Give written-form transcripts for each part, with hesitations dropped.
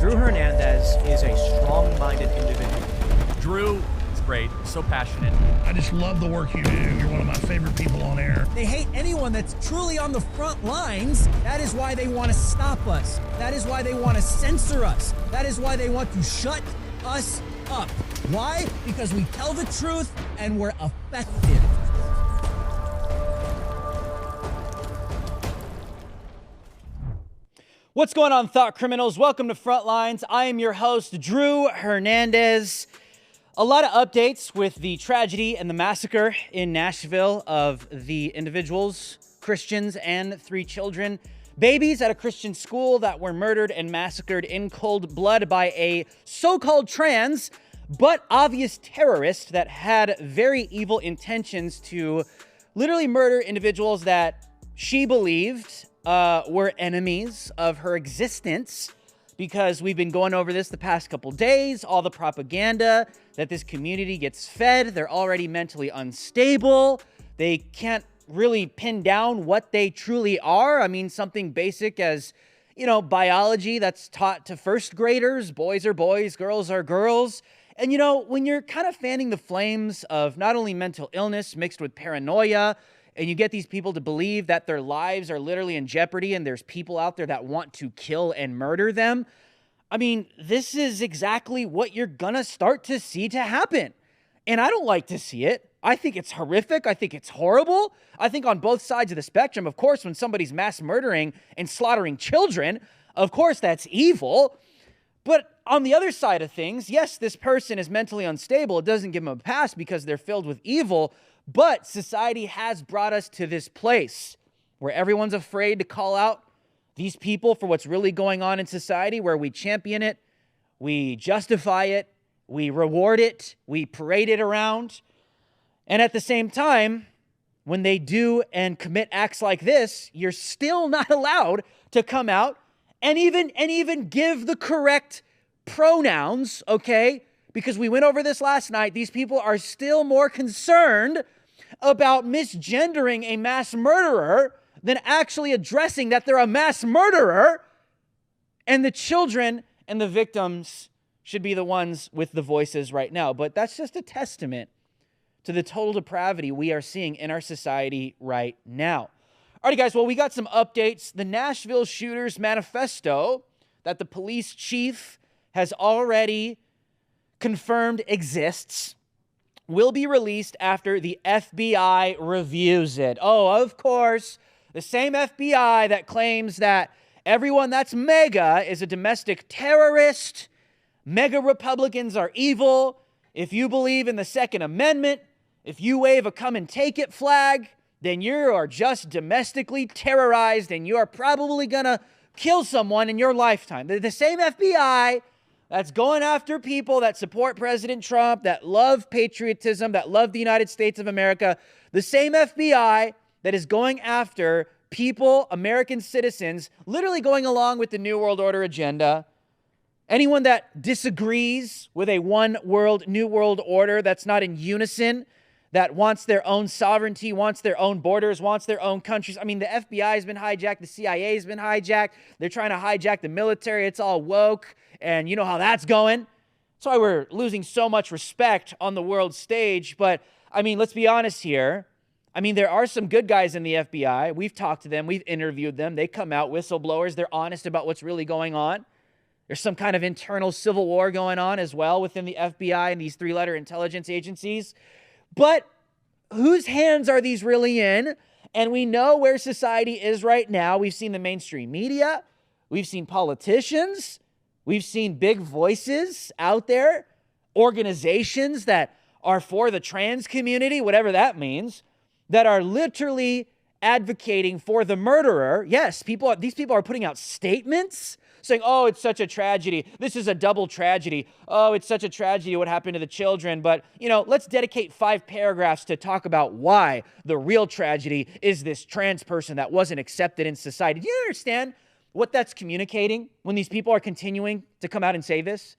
Drew Hernandez is a strong-minded individual. Drew is great, so passionate. I just love the work you do. You're one of my favorite people on air. They hate anyone that's truly on the front lines. That is why they want to stop us. That is why they want to censor us. That is why they want to shut us up. Why? Because we tell the truth and we're effective. What's going on, thought criminals? Welcome to Frontlines. I am your host, Drew Hernandez. A lot of updates with the tragedy and the massacre in Nashville of the individuals, Christians, and 3 children, babies at a Christian school that were murdered and massacred in cold blood by a so-called trans but obvious terrorist that had very evil intentions to literally murder individuals that she believed were enemies of her existence, because we've been going over this the past couple days, all the propaganda that this community gets fed. They're already mentally unstable. They can't really pin down what they truly are. I mean, something basic as, biology that's taught to first graders. Boys are boys, girls are girls. And, when you're kind of fanning the flames of not only mental illness mixed with paranoia, and you get these people to believe that their lives are literally in jeopardy and there's people out there that want to kill and murder them. I mean, this is exactly what you're going to start to see to happen. And I don't like to see it. I think it's horrific. I think it's horrible. I think on both sides of the spectrum, of course, when somebody's mass murdering and slaughtering children, of course, that's evil. But on the other side of things, yes, this person is mentally unstable. It doesn't give them a pass because they're filled with evil. But society has brought us to this place where everyone's afraid to call out these people for what's really going on in society, where we champion it, we justify it, we reward it, we parade it around. And at the same time, when they do and commit acts like this, you're still not allowed to come out and even give the correct pronouns, okay? Because we went over this last night. These people are still more concerned about misgendering a mass murderer than actually addressing that they're a mass murderer. And the children and the victims should be the ones with the voices right now. But that's just a testament to the total depravity we are seeing in our society right now. All right, guys, well, we got some updates. The Nashville Shooters Manifesto that the police chief has already confirmed exists will be released after the FBI reviews it. Oh, of course, the same FBI that claims that everyone that's MAGA is a domestic terrorist. MAGA Republicans are evil. If you believe in the Second Amendment, if you wave a come and take it flag, then you are just domestically terrorized and you are probably going to kill someone in your lifetime. The same FBI that's going after people that support President Trump, that love patriotism, that love the United States of America. The same FBI that is going after people, American citizens, literally going along with the New World Order agenda. Anyone that disagrees with a one world, New World Order that's not in unison, that wants their own sovereignty, wants their own borders, wants their own countries. I mean, the FBI has been hijacked. The CIA has been hijacked. They're trying to hijack the military. It's all woke. And you know how that's going. That's why we're losing so much respect on the world stage. But, I mean, let's be honest here. I mean, there are some good guys in the FBI. We've talked to them. We've interviewed them. They come out, whistleblowers. They're honest about what's really going on. There's some kind of internal civil war going on as well within the FBI and these 3-letter intelligence agencies. But whose hands are these really in? And we know where society is right now. We've seen the mainstream media. We've seen politicians. We've seen big voices out there, organizations that are for the trans community, whatever that means, that are literally advocating for the murderer. Yes, these people are putting out statements saying, oh, it's such a tragedy. This is a double tragedy. Oh, it's such a tragedy what happened to the children. But, let's dedicate 5 paragraphs to talk about why the real tragedy is this trans person that wasn't accepted in society. Do you understand what that's communicating when these people are continuing to come out and say this?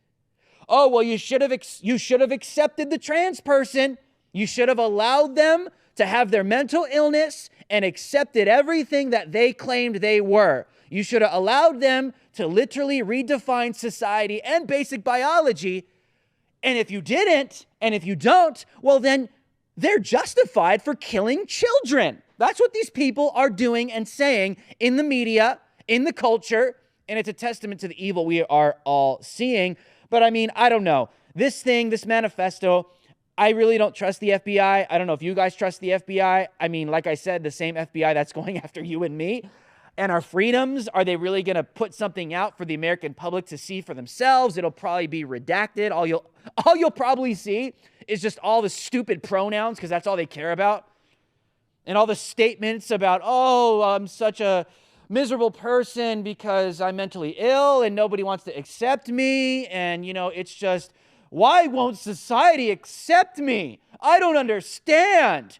Oh, well, you should have accepted the trans person. You should have allowed them to have their mental illness and accepted everything that they claimed they were. You should have allowed them to literally redefine society and basic biology. And if you didn't, and if you don't, well, then they're justified for killing children. That's what these people are doing and saying in the media, in the culture, and it's a testament to the evil we are all seeing. But I mean, I don't know. This manifesto, I really don't trust the FBI. I don't know if you guys trust the FBI. I mean, like I said, the same FBI that's going after you and me and our freedoms. Are they really going to put something out for the American public to see for themselves? It'll probably be redacted. All you'll probably see is just all the stupid pronouns, because that's all they care about. And all the statements about, oh, I'm such a miserable person because I'm mentally ill and nobody wants to accept me. And, it's just, why won't society accept me? I don't understand.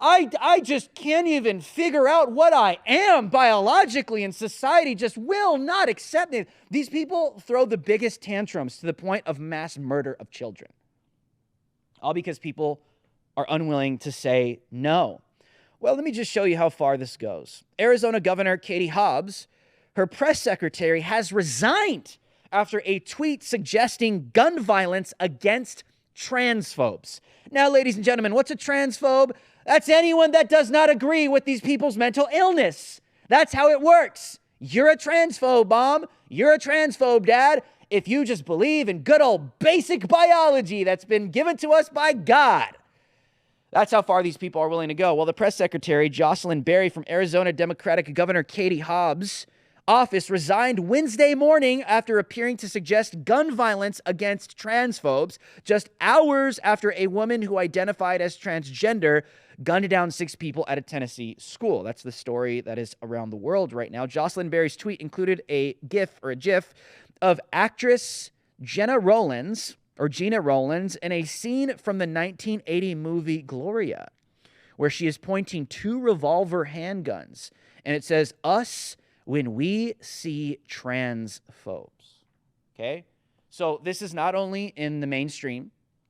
I just can't even figure out what I am biologically, and society just will not accept me. These people throw the biggest tantrums to the point of mass murder of children. All because people are unwilling to say no. Well, let me just show you how far this goes. Arizona Governor Katie Hobbs, her press secretary, has resigned after a tweet suggesting gun violence against transphobes. Now, ladies and gentlemen, what's a transphobe? That's anyone that does not agree with these people's mental illness. That's how it works. You're a transphobe, Mom. You're a transphobe, Dad. If you just believe in good old basic biology that's been given to us by God. That's how far these people are willing to go. Well, the press secretary, Jocelyn Berry, from Arizona Democratic Governor Katie Hobbs' office, resigned Wednesday morning after appearing to suggest gun violence against transphobes, just hours after a woman who identified as transgender gunned down 6 people at a Tennessee school. That's the story that is around the world right now. Jocelyn Berry's tweet included a GIF of actress Gina Rowlands in a scene from the 1980 movie Gloria, where she is pointing 2 revolver handguns. And it says, "Us when we see transphobes." Okay? So this is not only in the mainstream,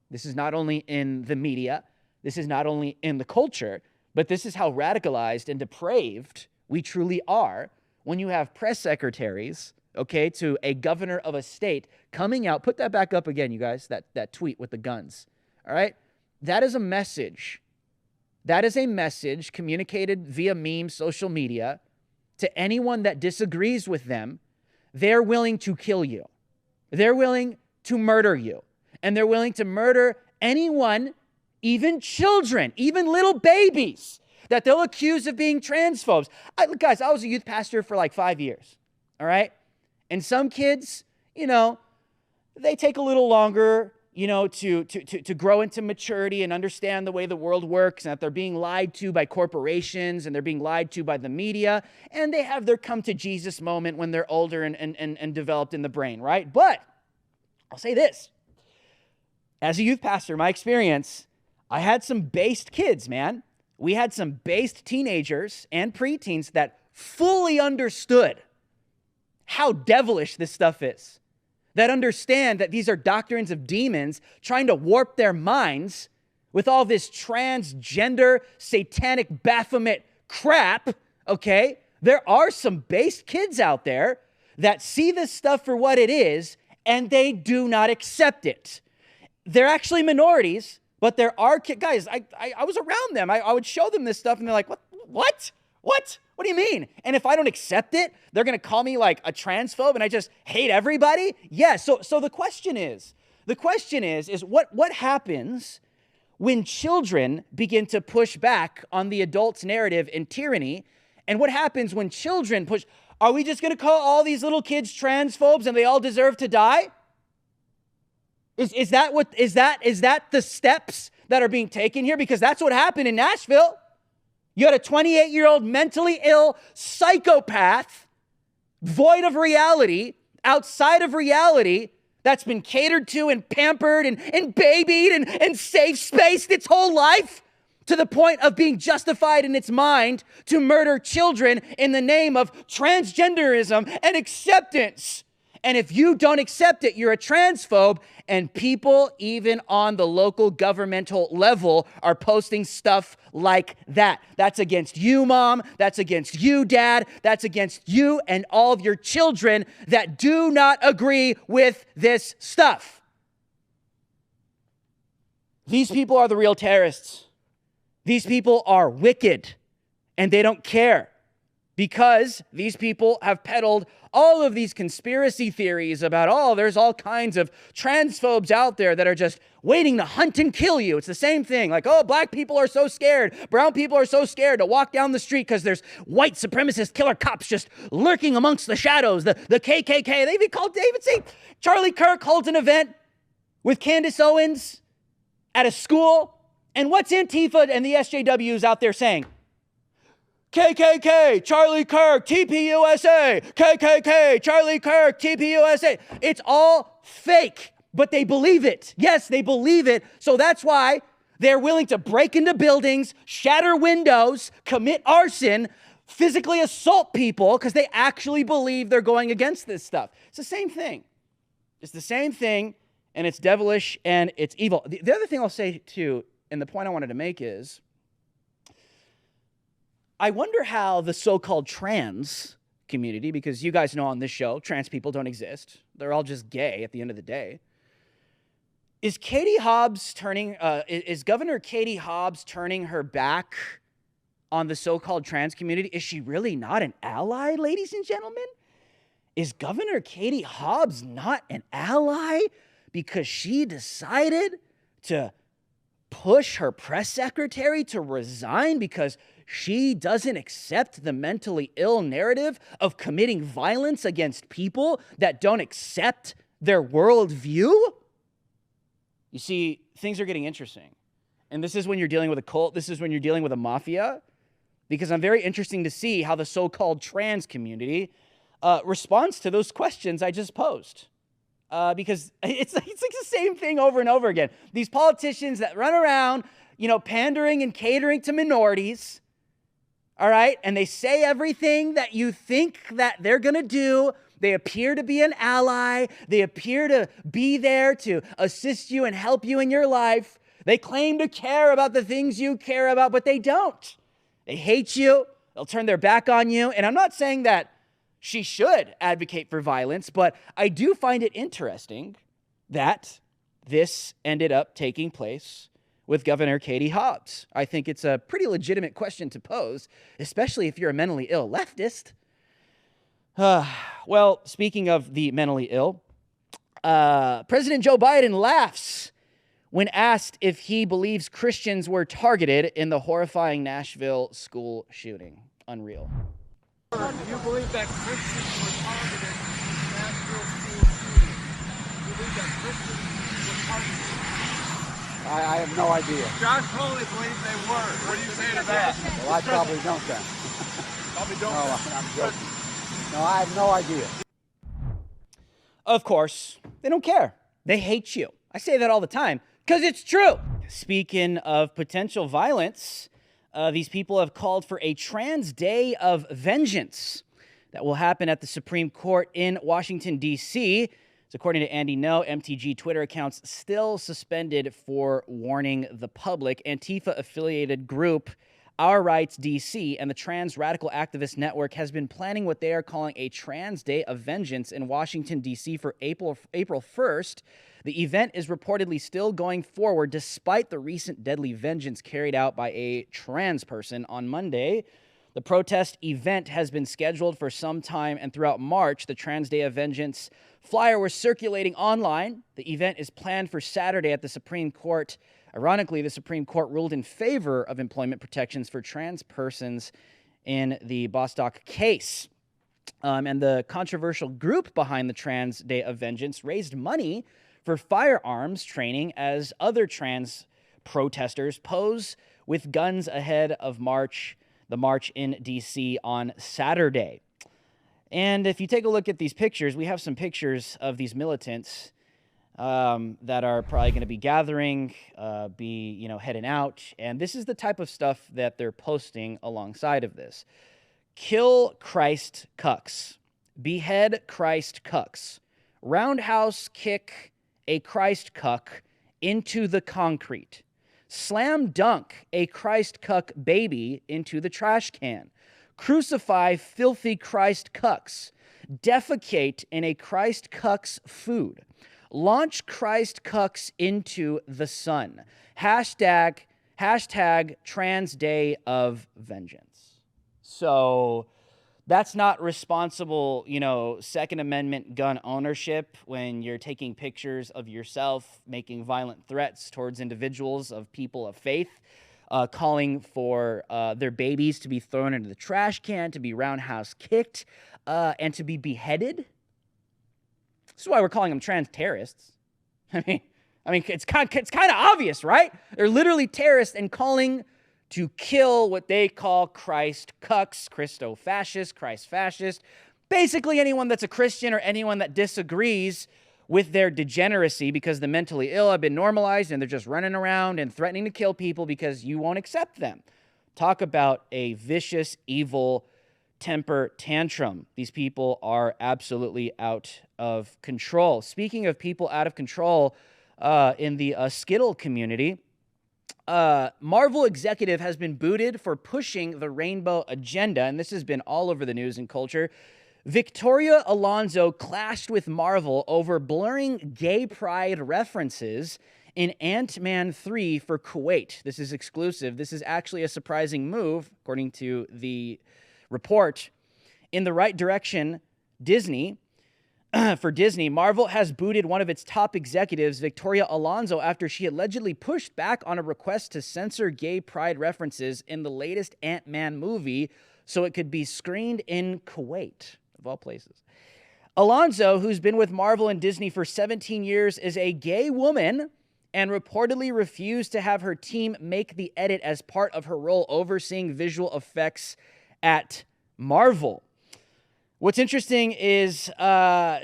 this is not only in the media, this is not only in the culture, but this is how radicalized and depraved we truly are when you have press secretaries, okay, to a governor of a state coming out. Put that back up again, you guys, that tweet with the guns. All right? That is a message. That is a message communicated via memes, social media, to anyone that disagrees with them. They're willing to kill you. They're willing to murder you. And they're willing to murder anyone, even children, even little babies, that they'll accuse of being transphobes. Guys, I was a youth pastor for like 5 years, all right? And some kids, they take a little longer, to grow into maturity and understand the way the world works, and that they're being lied to by corporations and they're being lied to by the media, and they have their come to Jesus moment when they're older and developed in the brain, right? But I'll say this. As a youth pastor, my experience, I had some based kids, man. We had some based teenagers and preteens that fully understood how devilish this stuff is, that understand that these are doctrines of demons trying to warp their minds with all this transgender, satanic Baphomet crap, okay? There are some based kids out there that see this stuff for what it is, and they do not accept it. They're actually minorities, but there are kids. Guys, I was around them. I would show them this stuff, and they're like, What? What do you mean? And if I don't accept it, they're going to call me like a transphobe and I just hate everybody? Yeah, so the question is what happens when children begin to push back on the adult's narrative and tyranny? And what happens when children push? Are we just going to call all these little kids transphobes and they all deserve to die? Is that the steps that are being taken here? Because that's what happened in Nashville. You had a 28-year-old mentally ill psychopath, void of reality, outside of reality, that's been catered to and pampered and babied and safe-spaced its whole life, to the point of being justified in its mind to murder children in the name of transgenderism and acceptance. And if you don't accept it, you're a transphobe. And people, even on the local governmental level, are posting stuff like that. That's against you, Mom. That's against you, Dad. That's against you and all of your children that do not agree with this stuff. These people are the real terrorists. These people are wicked, and they don't care because these people have peddled all of these conspiracy theories about, oh, there's all kinds of transphobes out there that are just waiting to hunt and kill you. It's the same thing. Like, oh, black people are so scared. Brown people are so scared to walk down the street because there's white supremacist killer cops just lurking amongst the shadows. The KKK. They even say Charlie Kirk holds an event with Candace Owens at a school. And what's Antifa and the SJWs out there saying? KKK, Charlie Kirk, TPUSA, KKK, Charlie Kirk, TPUSA. It's all fake, but they believe it. Yes, they believe it. So that's why they're willing to break into buildings, shatter windows, commit arson, physically assault people because they actually believe they're going against this stuff. It's the same thing. It's the same thing, and it's devilish, and it's evil. The other thing I'll say, too, and the point I wanted to make is, I wonder how the so-called trans community, because you guys know on this show, trans people don't exist. They're all just gay at the end of the day. Is Governor Katie Hobbs turning her back on the so-called trans community? Is she really not an ally, ladies and gentlemen? Is Governor Katie Hobbs not an ally because she decided to push her press secretary to resign because she doesn't accept the mentally ill narrative of committing violence against people that don't accept their worldview? You see, things are getting interesting. And this is when you're dealing with a cult. This is when you're dealing with a mafia. Because I'm very interested to see how the so-called trans community responds to those questions I just posed. Because it's like the same thing over and over again. These politicians that run around, pandering and catering to minorities, all right? And they say everything that you think that they're going to do. They appear to be an ally. They appear to be there to assist you and help you in your life. They claim to care about the things you care about, but they don't. They hate you. They'll turn their back on you. And I'm not saying that she should advocate for violence, but I do find it interesting that this ended up taking place with Governor Katie Hobbs. I think it's a pretty legitimate question to pose, especially if you're a mentally ill leftist. Well, speaking of the mentally ill, President Joe Biden laughs when asked if he believes Christians were targeted in the horrifying Nashville school shooting. Unreal. Do you believe that Christians were targeted in the Nashville school shooting? Do you believe that Christians were targeted? I have no idea. Josh Foley believes they were. What do you say to that? Well, I probably don't then. Probably don't. No, I'm joking. No, I have no idea. Of course, they don't care. They hate you. I say that all the time because it's true. Speaking of potential violence, these people have called for a trans day of vengeance that will happen at the Supreme Court in Washington, D.C. So according to Andy No, MTG Twitter accounts still suspended for warning the public. Antifa-affiliated group Our Rights DC and the Trans Radical Activist Network has been planning what they are calling a Trans Day of Vengeance in Washington, D.C. for April 1st. The event is reportedly still going forward despite the recent deadly vengeance carried out by a trans person on Monday. The protest event has been scheduled for some time, and throughout March, the Trans Day of Vengeance flyer was circulating online. The event is planned for Saturday at the Supreme Court. Ironically, the Supreme Court ruled in favor of employment protections for trans persons in the Bostock case. And the controversial group behind the Trans Day of Vengeance raised money for firearms training as other trans protesters pose with guns ahead of the march in D.C. on Saturday. And if you take a look at these pictures, we have some pictures of these militants that are probably going to be gathering, heading out. And this is the type of stuff that they're posting alongside of this. Kill Christ cucks. Behead Christ cucks. roundhouse kick a Christ cuck into the concrete, slam dunk a Christ cuck baby into the trash can, crucify filthy Christ cucks, defecate in a Christ cuck's food, launch Christ cucks into the sun, hashtag trans day of vengeance. So that's not responsible, Second Amendment gun ownership when you're taking pictures of yourself, making violent threats towards individuals of people of faith, calling for their babies to be thrown into the trash can, to be roundhouse kicked, and to be beheaded. This is why we're calling them trans terrorists. I mean, it's kind of obvious, right? They're literally terrorists and calling to kill what they call Christ cucks, Christo-fascist, Christ fascist, basically anyone that's a Christian or anyone that disagrees with their degeneracy because the mentally ill have been normalized and they're just running around and threatening to kill people because you won't accept them. Talk about a vicious, evil temper tantrum. These people are absolutely out of control. Speaking of people out of control in the Skittle community, Marvel executive has been booted for pushing the rainbow agenda, and this has been all over the news and culture. Victoria Alonso clashed with Marvel over blurring gay pride references in Ant-Man 3 for Kuwait. This is exclusive. This is actually a surprising move, according to the report. In the right direction, for Disney, Marvel has booted one of its top executives, Victoria Alonso, after she allegedly pushed back on a request to censor gay pride references in the latest Ant-Man movie so it could be screened in Kuwait, of all places. Alonso, who's been with Marvel and Disney for 17 years, is a gay woman and reportedly refused to have her team make the edit as part of her role overseeing visual effects at Marvel. What's interesting is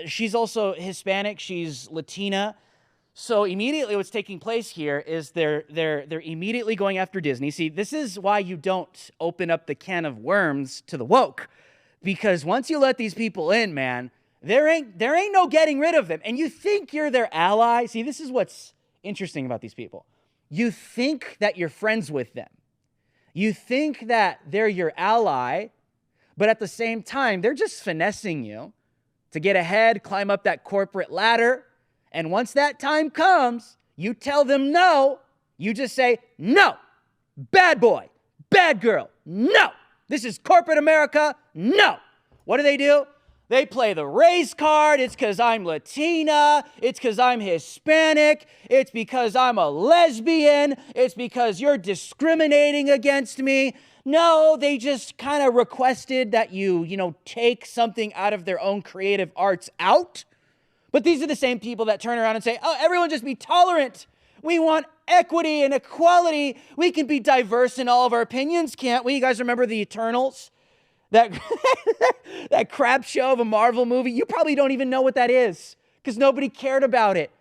she's also Hispanic, she's Latina. So immediately what's taking place here is they're immediately going after Disney. See, this is why you don't open up the can of worms to the woke. Because once you let these people in, man, there ain't no getting rid of them. And you think you're their ally. See, this is what's interesting about these people. You think that you're friends with them. You think that they're your ally. But at the same time, they're just finessing you to get ahead, climb up that corporate ladder. And once that time comes, you tell them no. You just say, no, bad boy, bad girl, no. This is corporate America, no. What do? They play the race card. It's because I'm Latina. It's because I'm Hispanic. It's because I'm a lesbian. It's because you're discriminating against me. No, they just kind of requested that you take something out of their own creative arts out. But these are the same people that turn around and say, oh, everyone just be tolerant. We want equity and equality. We can be diverse in all of our opinions, can't we? You guys remember the Eternals? That crap show of a Marvel movie? You probably don't even know what that is because nobody cared about it.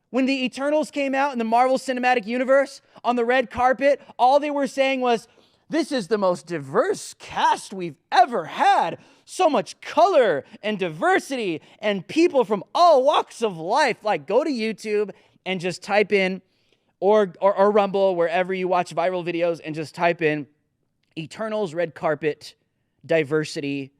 When the Eternals came out in the Marvel Cinematic Universe on the red carpet, all they were saying was, this is the most diverse cast we've ever had. So much color and diversity and people from all walks of life. Like, go to YouTube and just type in, or Rumble, wherever you watch viral videos, and just type in Eternals red carpet diversity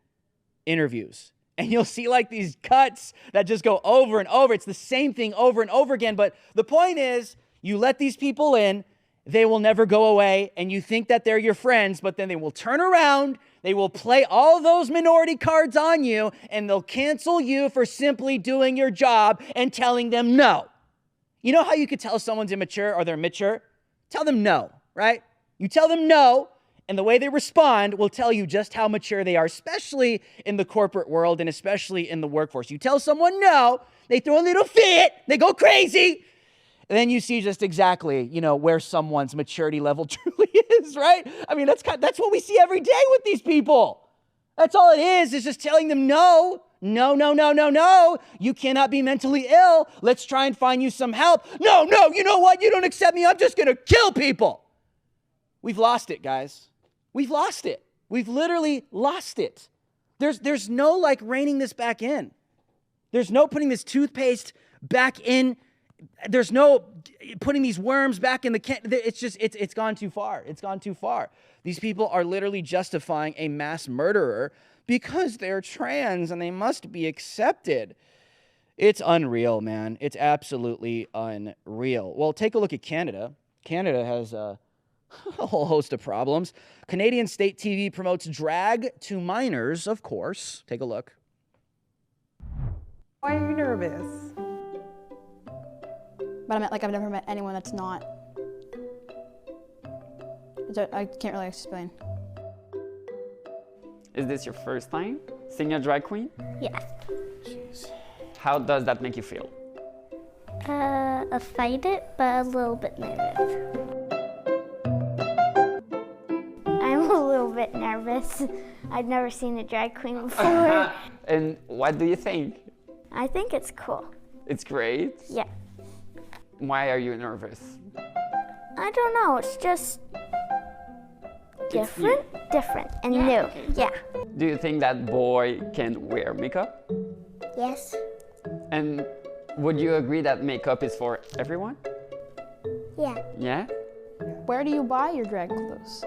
interviews. And you'll see like these cuts that just go over and over. It's the same thing over and over again. But the point is, you let these people in, they will never go away, and you think that they're your friends, but then they will turn around, they will play all those minority cards on you, and they'll cancel you for simply doing your job and telling them no. You know how you could tell someone's immature or they're mature? Tell them no, right? You tell them no, and the way they respond will tell you just how mature they are, especially in the corporate world and especially in the workforce. You tell someone no, they throw a little fit, they go crazy. And then you see just exactly, where someone's maturity level truly is, right? I mean, that's what we see every day with these people. That's all it is just telling them no. You cannot be mentally ill. Let's try and find you some help. No, you know what? You don't accept me. I'm just going to kill people. We've lost it, guys. We've lost it. We've literally lost it. There's no reining this back in. There's no putting this toothpaste back in. There's no putting these worms back in the can. It's just, it's gone too far. It's gone too far. These people are literally justifying a mass murderer because they're trans and they must be accepted. It's unreal, man. It's absolutely unreal. Well, take a look at Canada. Canada has a whole host of problems. Canadian state TV promotes drag to minors, of course. Take a look. Why are you nervous? But I meant, like, I've never met anyone that's not. I can't really explain. Is this your first time seeing a drag queen? Yes. Jeez. How does that make you feel? Excited, but a little bit nervous. I'm a little bit nervous. I've never seen a drag queen before. And what do you think? I think it's cool. It's great? Yeah. Why are you nervous? I don't know, it's just different and new. Yeah. Do you think that boy can wear makeup? Yes. And would you agree that makeup is for everyone? Yeah. Yeah? Where do you buy your drag clothes?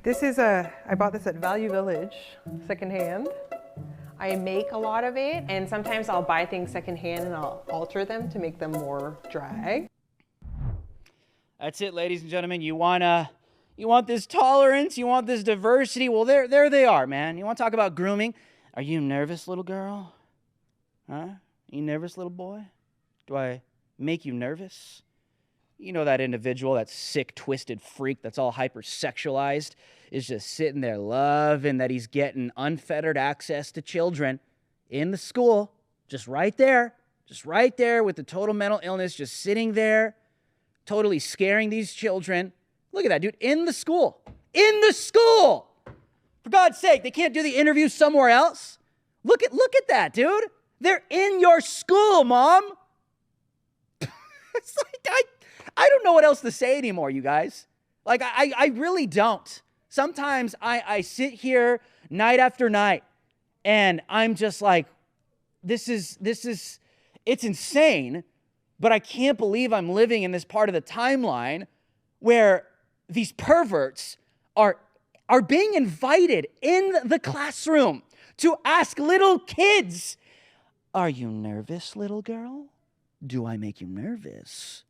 I bought this at Value Village, secondhand. I make a lot of it, and sometimes I'll buy things secondhand and I'll alter them to make them more drag. That's it, ladies and gentlemen. You want this tolerance? You want this diversity? Well, there they are, man. You want to talk about grooming? Are you nervous, little girl? Huh? You nervous, little boy? Do I make you nervous? You know that individual, that sick, twisted freak that's all hypersexualized is just sitting there loving that he's getting unfettered access to children in the school, just right there with the total mental illness, just sitting there, totally scaring these children. Look at that, dude, in the school. For God's sake, they can't do the interview somewhere else? Look at that, dude. They're in your school, Mom. It's like, I don't know what else to say anymore, you guys. Like, I really don't. Sometimes I sit here night after night and I'm just like, this is, it's insane, but I can't believe I'm living in this part of the timeline where these perverts are being invited in the classroom to ask little kids, are you nervous, little girl? Do I make you nervous?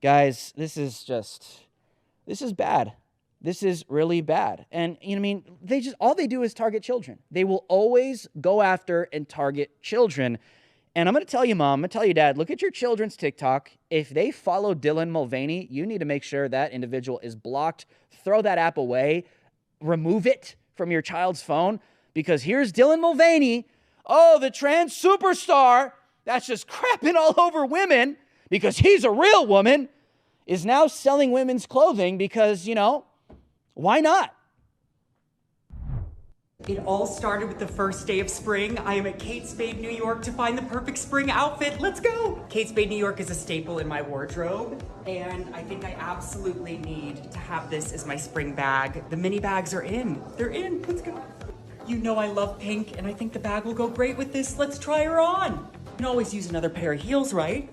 Guys, this is bad. This is really bad. And, you know, I mean, all they do is target children. They will always go after and target children. And I'm going to tell you, Mom, I'm going to tell you, Dad, look at your children's TikTok. If they follow Dylan Mulvaney, you need to make sure that individual is blocked. Throw that app away. Remove it from your child's phone. Because here's Dylan Mulvaney, the trans superstar that's just crapping all over women because he's a real woman, is now selling women's clothing because, you know, why not? It all started with the first day of spring. I am at Kate Spade, New York to find the perfect spring outfit. Let's go. Kate Spade, New York is a staple in my wardrobe, and I think I absolutely need to have this as my spring bag. The mini bags are in. They're in. Let's go. You know I love pink, and I think the bag will go great with this. Let's try her on. You can always use another pair of heels, right?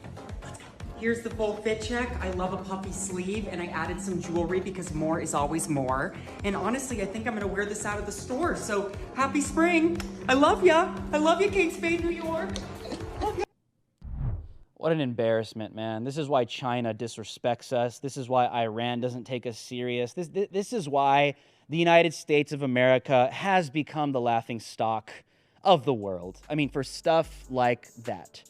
Here's the full fit check. I love a puffy sleeve, and I added some jewelry because more is always more. And honestly, I think I'm gonna wear this out of the store. So happy spring. I love ya. I love you, Kate Spade, New York. What an embarrassment, man. This is why China disrespects us. This is why Iran doesn't take us serious. This is why the United States of America has become the laughingstock of the world. I mean, for stuff like that.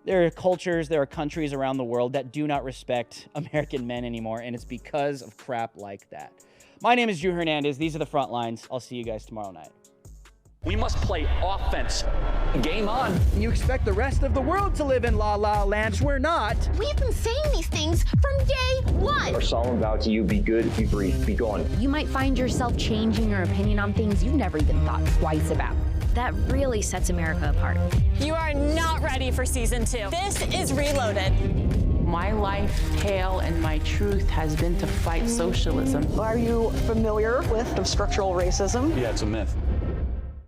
There are cultures, there are countries around the world that do not respect American men anymore, and it's because of crap like that. My name is Drew Hernandez. These are the front lines. I'll see you guys tomorrow night. We must play offense. Game on. You expect the rest of the world to live in La La Land. We're not. We've been saying these things from day one. Our solemn vow to you, be good, be brief, be gone. You might find yourself changing your opinion on things you've never even thought twice about. That really sets America apart. You are not ready for season 2. This is Reloaded. My life, tale, and my truth has been to fight socialism. Are you familiar with structural racism? Yeah, it's a myth.